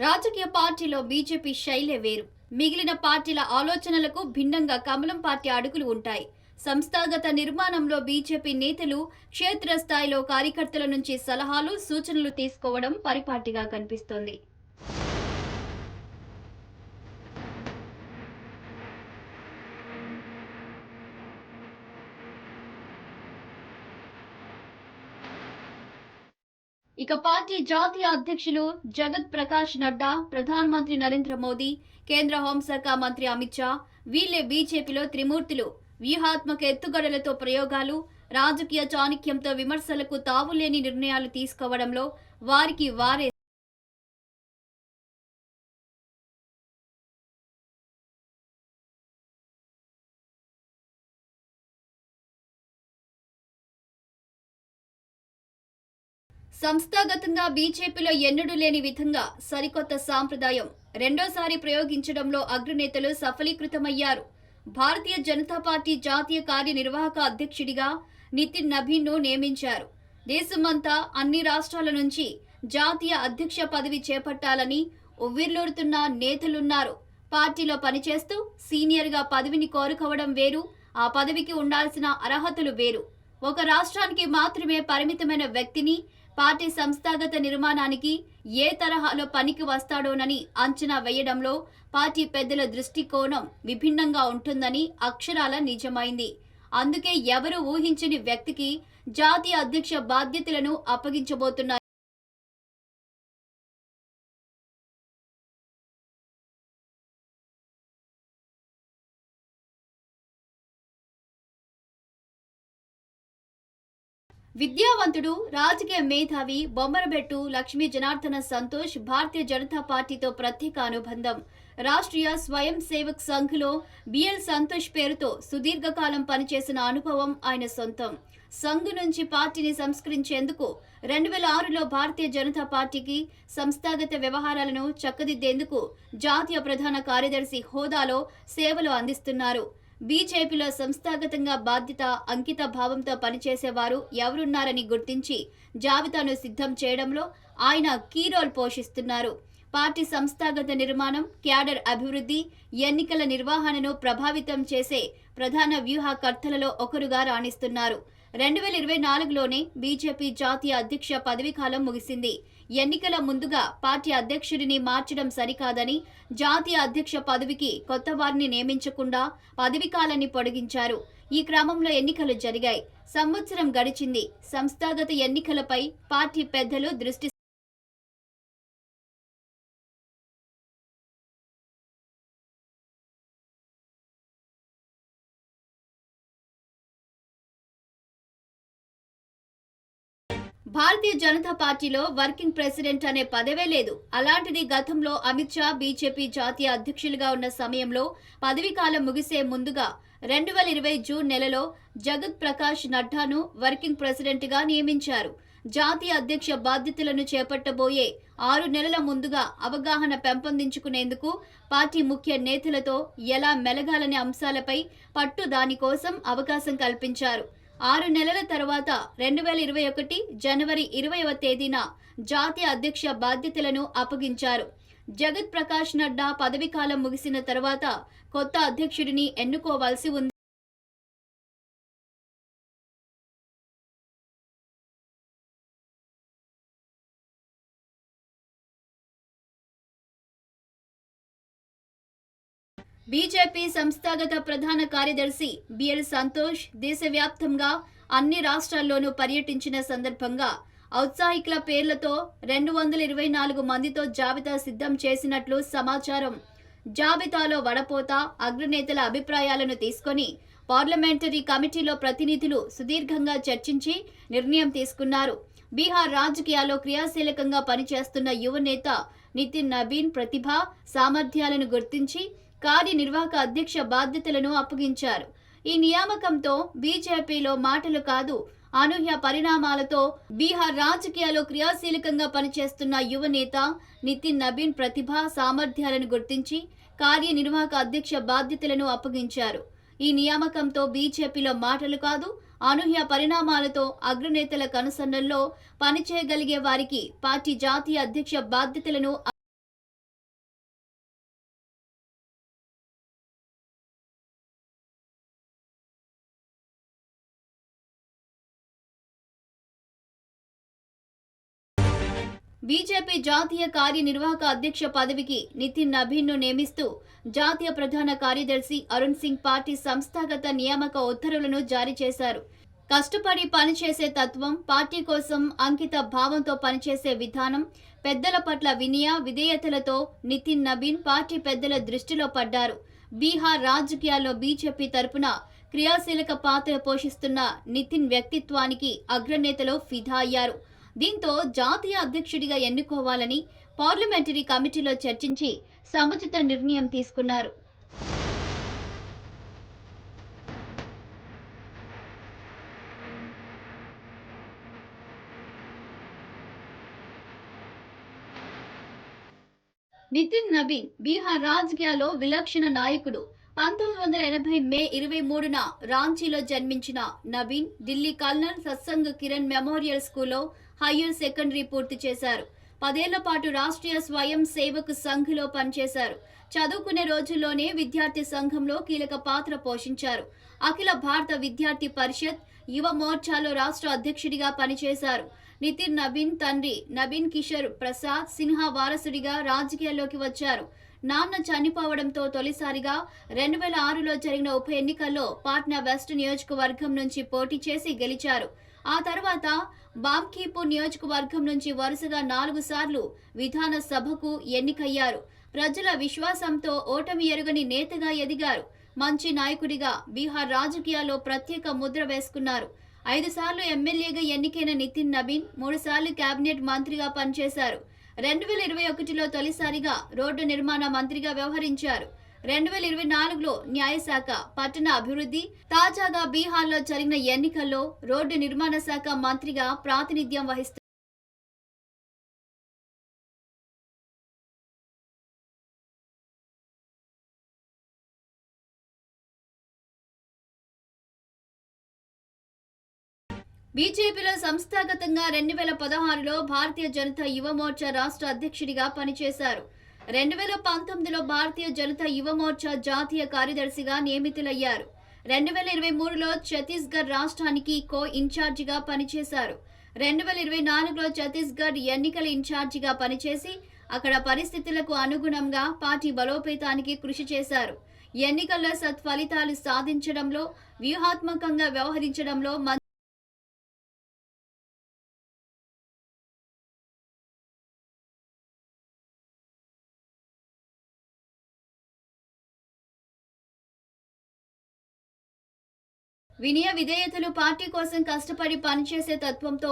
రాజకీయ పార్టీలో బీజేపీ శైలే వేరు. మిగిలిన పార్టీల ఆలోచనలకు భిన్నంగా కమలం పార్టీ అడుగులు ఉంటాయి. సంస్థాగత నిర్మాణంలో బీజేపీ నేతలు క్షేత్రస్థాయిలో కార్యకర్తల నుంచి సలహాలు, సూచనలు తీసుకోవడం పరిపాటిగా కనిపిస్తోంది. ఇక పార్టీ జాతీయ అధ్యక్షులు జగత్ ప్రకాష్ నడ్డా, ప్రధానమంత్రి నరేంద్ర మోదీ, కేంద్ర హోంశాఖ మంత్రి అమిత్ షా వీళ్లే బీజేపీలో త్రిమూర్తులు. వ్యూహాత్మక ఎత్తుగడలతో ప్రయోగాలు, రాజకీయ చాణక్యంతో విమర్శలకు తావులేని నిర్ణయాలు తీసుకోవడంలో వారికి వారే సంస్థాగతంగా బీజేపీలో ఎన్నడూ లేని విధంగా సరికొత్త సాంప్రదాయం రెండోసారి ప్రయోగించడంలో అగ్రనేతలు సఫలీకృతమయ్యారు. భారతీయ జనతా పార్టీ జాతీయ కార్యనిర్వాహక అధ్యక్షుడిగా నితిన్ నబీన్ను నియమించారు. దేశమంతా అన్ని రాష్ట్రాల నుంచి జాతీయ అధ్యక్ష పదవి చేపట్టాలని ఉవ్విర్లూరుతున్న నేతలున్నారు. పార్టీలో పనిచేస్తూ సీనియర్గా పదవిని కోరుకోవడం వేరు, ఆ పదవికి ఉండాల్సిన అర్హతలు వేరు. ఒక రాష్ట్రానికి మాత్రమే పరిమితమైన వ్యక్తిని పార్టీ సంస్థాగత నిర్మాణానికి ఏ తరహాలో పనికి వస్తాడోనని అంచనా వేయడంలో పార్టీ పెద్దల దృష్టికోణం విభిన్నంగా ఉంటుందని అక్షరాల నిజమైంది. అందుకే ఎవరూ ఊహించని వ్యక్తికి జాతీయ అధ్యక్ష బాధ్యతలను అప్పగించబోతున్నారు. విద్యావంతుడు, రాజకీయ మేధావి బొమ్మరబెట్టు లక్ష్మీ జనార్దన సంతోష్ భారతీయ జనతా పార్టీతో ప్రత్యేక అనుబంధం. రాష్ట్రీయ స్వయం సేవక్ సంఘ్లో బిఎల్ సంతోష్ పేరుతో సుదీర్ఘకాలం పనిచేసిన అనుభవం ఆయన సొంతం. సంఘ్ నుంచి పార్టీని సంస్కరించేందుకు 2006లో భారతీయ జనతా పార్టీకి సంస్థాగత వ్యవహారాలను చక్కదిద్దేందుకు జాతీయ ప్రధాన కార్యదర్శి హోదాలో సేవలు అందిస్తున్నారు. బీజేపీలో సంస్థాగతంగా బాధ్యత, అంకిత భావంతో పనిచేసేవారు ఎవరున్నారని గుర్తించి జాబితాను సిద్ధం చేయడంలో ఆయన కీ రోల్ పోషిస్తున్నారు. పార్టీ సంస్థాగత నిర్మాణం, క్యాడర్ అభివృద్ధి, ఎన్నికల నిర్వహణను ప్రభావితం చేసే ప్రధాన వ్యూహకర్తలలో ఒకరుగా రాణిస్తున్నారు. 2024లోనే బీజేపీ జాతీయ అధ్యక్ష పదవీకాలం ముగిసింది. ఎన్నికల ముందుగా పార్టీ అధ్యక్షుడిని మార్చడం సరికాదని జాతీయ అధ్యక్ష పదవికి కొత్త వారిని నియమించకుండా పదవీకాలాన్ని పొడిగించారు. ఈ క్రమంలో ఎన్నికలు జరిగాయి. సంవత్సరం గడిచింది. సంస్థాగత ఎన్నికలపై పార్టీ పెద్దలు దృష్టి భారతీయ జనతా పార్టీలో వర్కింగ్ ప్రెసిడెంట్ అనే పదవే లేదు. అలాంటిది గతంలో అమిత్ షా బీజేపీ జాతీయ అధ్యక్షులుగా ఉన్న సమయంలో పదవీకాలం ముగిసే ముందుగా 2020 జూన్ నెలలో జగత్ ప్రకాష్ నడ్డాను వర్కింగ్ ప్రెసిడెంట్గా నియమించారు. జాతీయ అధ్యక్ష బాధ్యతలను చేపట్టబోయే 6 నెలల ముందుగా అవగాహన పెంపొందించుకునేందుకు పార్టీ ముఖ్య నేతలతో ఎలా మెలగాలనే అంశాలపై పట్టు దానికోసం అవకాశం కల్పించారు. 6 నెలల తర్వాత 2021 జనవరి 20వ తేదీన జాతీయ అధ్యక్ష బాధ్యతలను అప్పగించారు. జగత్ ప్రకాష్ నడ్డా పదవీకాలం ముగిసిన తర్వాత కొత్త అధ్యక్షుడిని ఎన్నుకోవాల్సి ఉంది. బీజేపీ సంస్థాగత ప్రధాన కార్యదర్శి బిఎల్ సంతోష్ దేశవ్యాప్తంగా అన్ని రాష్ట్రాల్లోనూ పర్యటించిన సందర్భంగా ఔత్సాహికుల పేర్లతో 224 మందితో జాబితా సిద్ధం చేసినట్లు సమాచారం. జాబితాలో వడపోత, అగ్రనేతల అభిప్రాయాలను తీసుకొని పార్లమెంటరీ కమిటీలో ప్రతినిధులు సుదీర్ఘంగా చర్చించి నిర్ణయం తీసుకున్నారు. బీహార్ రాజకీయాల్లో క్రియాశీలకంగా పనిచేస్తున్న యువనేత నితిన్ నబీన్ ప్రతిభ, సామర్థ్యాలను గుర్తించి కార్యనిర్వాహక అధ్యక్ష బాధ్యతలను అప్పగించారు. ఈ నియామకంతో బీజేపీలో మాటలు కాదు, అనూహ్య పరిణామాలతో బీహార్ రాజకీయాల్లో క్రియాశీలకంగా పనిచేస్తున్న యువనేత నితిన్ నబీన్ ప్రతిభ, సామర్థ్యాలను గుర్తించి కార్యనిర్వాహక అధ్యక్ష బాధ్యతలను అప్పగించారు. ఈ నియామకంతో బీజేపీలో మాటలు కాదు, అనూహ్య పరిణామాలతో అగ్రనేతల కనుసన్నల్లో పనిచేయగలిగే వారికి పార్టీ జాతీయ అధ్యక్ష బాధ్యతలను బీజేపీ జాతీయ కార్యనిర్వాహక అధ్యక్ష పదవికి నితిన్ నబీన్ను నియమిస్తూ జాతీయ ప్రధాన కార్యదర్శి అరుణ్ సింగ్ పార్టీ సంస్థాగత నియామక ఉత్తర్వులను జారీ చేశారు. కష్టపడి పనిచేసే తత్వం, పార్టీ కోసం అంకిత భావంతో పనిచేసే విధానం, పెద్దల పట్ల విధేయతలతో నితిన్ నబీన్ పార్టీ పెద్దల దృష్టిలో పడ్డారు. బీహార్ రాజకీయాల్లో బీజేపీ తరపున క్రియాశీలక పాత్ర పోషిస్తున్న నితిన్ వ్యక్తిత్వానికి అగ్రనేతలు ఫిదా అయ్యారు. దీంతో జాతీయ అధ్యక్షుడిగా ఎన్నుకోవాలని పార్లమెంటరీ కమిటీలో చర్చించి సముచిత నిర్ణయం తీసుకున్నారు. నితిన్ నబీన్ బీహార్ రాజకీయాల్లో విలక్షణ నాయకుడు. 1980 మే 23న రాంచీలో జన్మించిన నబీన్ ఢిల్లీ కల్నల్ సత్సంగ్ కిరణ్ మెమోరియల్ స్కూల్లో హయ్యర్ సెకండరీ పూర్తి చేశారు. 10 ఏళ్ల పాటు రాష్ట్రీయ స్వయం సేవక్ సంఘ్లో పనిచేశారు. చదువుకునే రోజుల్లోనే విద్యార్థి సంఘంలో కీలక పాత్ర పోషించారు. అఖిల భారత విద్యార్థి పరిషత్, యువ మోర్చాలో రాష్ట్ర అధ్యక్షుడిగా పనిచేశారు. నితిన్ నబీన్ తండ్రి నబీన్ కిషోర్ ప్రసాద్ సిన్హా వారసుడిగా రాజకీయాల్లోకి వచ్చారు. నాన్న చనిపోవడంతో తొలిసారిగా 2006లో జరిగిన ఉప ఎన్నికల్లో పాట్నా వెస్ట్ నియోజకవర్గం నుంచి పోటీ చేసి గెలిచారు. ఆ తర్వాత బాంకీపూర్ నియోజకవర్గం నుంచి వరుసగా 4 సార్లు విధాన సభకు ఎన్నికయ్యారు. ప్రజల విశ్వాసంతో ఓటమి ఎరుగని నేతగా ఎదిగారు. మంచి నాయకుడిగా బీహార్ రాజకీయాల్లో ప్రత్యేక ముద్ర వేసుకున్నారు. 5 సార్లు ఎమ్మెల్యేగా ఎన్నికైన నితిన్ నబీన్ 3 సార్లు కేబినెట్ మంత్రిగా పనిచేశారు. 2021లో తొలిసారిగా రోడ్డు నిర్మాణ మంత్రిగా వ్యవహరించారు. 2024లో న్యాయశాఖ, పట్టణ అభివృద్ధి, తాజాగా బీహార్లో జరిగిన ఎన్నికల్లో రోడ్డు నిర్మాణ శాఖ మంత్రిగా ప్రాతినిధ్యం వహిస్తారు. బీజేపీలో సంస్థాగతంగా 2016లో భారతీయ జనతా యువ మోర్చా రాష్ట్ర అధ్యక్షుడిగా పనిచేశారు. 2019లో భారతీయ జనతా యువ మోర్చా జాతీయ కార్యదర్శిగా నియమితులయ్యారు. 2023లో ఛత్తీస్గఢ్ రాష్ట్రానికి కో ఇన్ఛార్జిగా పనిచేశారు. 2024లో ఛత్తీస్గఢ్ ఎన్నికల ఇన్ఛార్జిగా పనిచేసి అక్కడ పరిస్థితులకు అనుగుణంగా పార్టీ బలోపేతానికి కృషి చేశారు. ఎన్నికల్లో సత్ఫలితాలు సాధించడంలో, వ్యూహాత్మకంగా వ్యవహరించడంలో విధేయతలు, పార్టీ కోసం కష్టపడి పనిచేసే తత్వంతో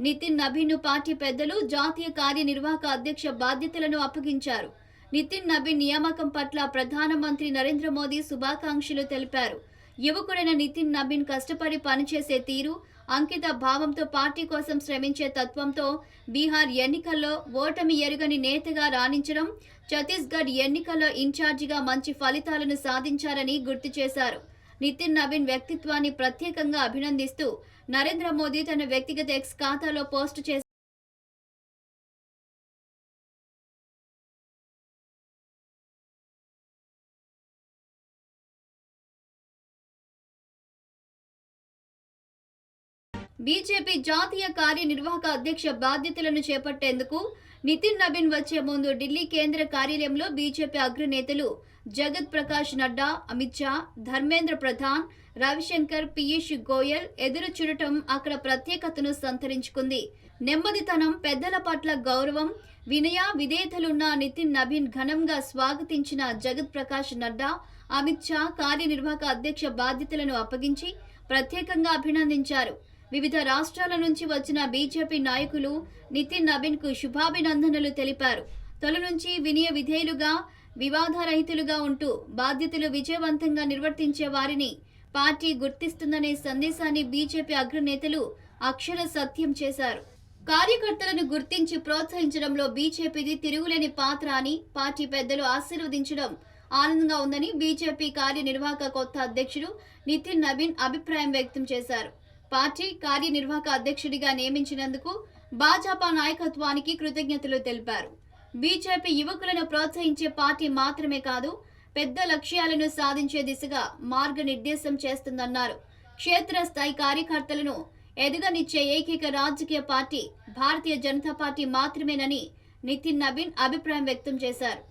నితిన్ నబీన్ను పార్టీ పెద్దలు జాతీయ కార్యనిర్వాహక అధ్యక్ష బాధ్యతలను అప్పగించారు. నితిన్ నబీన్ నియామకం పట్ల ప్రధానమంత్రి నరేంద్ర మోదీ శుభాకాంక్షలు తెలిపారు. యువకుడైన నితిన్ నబీన్ కష్టపడి పనిచేసే తీరు, అంకిత భావంతో పార్టీ కోసం శ్రమించే తత్వంతో బీహార్ ఎన్నికల్లో ఓటమి ఎరుగని నేతగా రాణించడం, ఛత్తీస్గఢ్ ఎన్నికల్లో ఇన్ఛార్జిగా మంచి ఫలితాలను సాధించారని గుర్తు చేశారు. నితిన్ నబీన్ వ్యక్తిత్వాన్ని ప్రత్యేకంగా అభినందిస్తూ నరేంద్ర మోదీ తన వ్యక్తిగత ఎక్స్ ఖాతాలో పోస్టు చేశారు. బీజేపీ జాతీయ కార్యనిర్వాహక అధ్యక్ష బాధ్యతలను చేపట్టేందుకు నితిన్ నబీన్ వచ్చే ముందు ఢిల్లీ కేంద్ర కార్యాలయంలో బీజేపీ అగ్రనేతలు జగత్ ప్రకాష్ నడ్డా, అమిత్ షా, ధర్మేంద్ర ప్రధాన్, రవిశంకర్, పీయూష్ గోయల్ ఎదురు చూడటం అక్కడ ప్రత్యేకతను సంతరించుకుంది. నెమ్మదితనం, పెద్దల పట్ల గౌరవం, విధేయతలున్న నితిన్ నబీన్ ఘనంగా స్వాగతించిన జగత్ ప్రకాష్ నడ్డా, అమిత్ షా కార్యనిర్వాహక అధ్యక్ష బాధ్యతలను అప్పగించి ప్రత్యేకంగా అభినందించారు. వివిధ రాష్ట్రాల నుంచి వచ్చిన బీజేపీ నాయకులు నితిన్ నబీన్ కు శుభాభినందనలు తెలిపారు. తొలి నుంచి విధేయులుగా, వివాదరహితులుగా ఉంటూ బాధ్యతలు విజయవంతంగా నిర్వర్తించే వారిని పార్టీ గుర్తిస్తుందనే సందేశాన్ని బీజేపీ అగ్రనేతలు అక్షర సత్యం చేశారు. కార్యకర్తలను గుర్తించి ప్రోత్సహించడంలో బీజేపీది తిరుగులేని పాత్ర అని పార్టీ పెద్దలు ఆశీర్వదించడం ఆనందంగా ఉందని బీజేపీ కార్యనిర్వాహక కొత్త అధ్యక్షుడు నితిన్ నబీన్ అభిప్రాయం వ్యక్తం చేశారు. పార్టీ కార్యనిర్వాహక అధ్యక్షుడిగా నియమించినందుకు భాజపా నాయకత్వానికి కృతజ్ఞతలు తెలిపారు. బీజేపీ యువకులను ప్రోత్సహించే పార్టీ మాత్రమే కాదు, పెద్ద లక్ష్యాలను సాధించే దిశగా మార్గనిర్దేశం చేస్తుందన్నారు. క్షేత్రస్థాయి కార్యకర్తలను ఎదగనిచ్చే ఏకైక రాజకీయ పార్టీ భారతీయ జనతా పార్టీ మాత్రమేనని నితిన్ నబీన్ అభిప్రాయం వ్యక్తం చేశారు.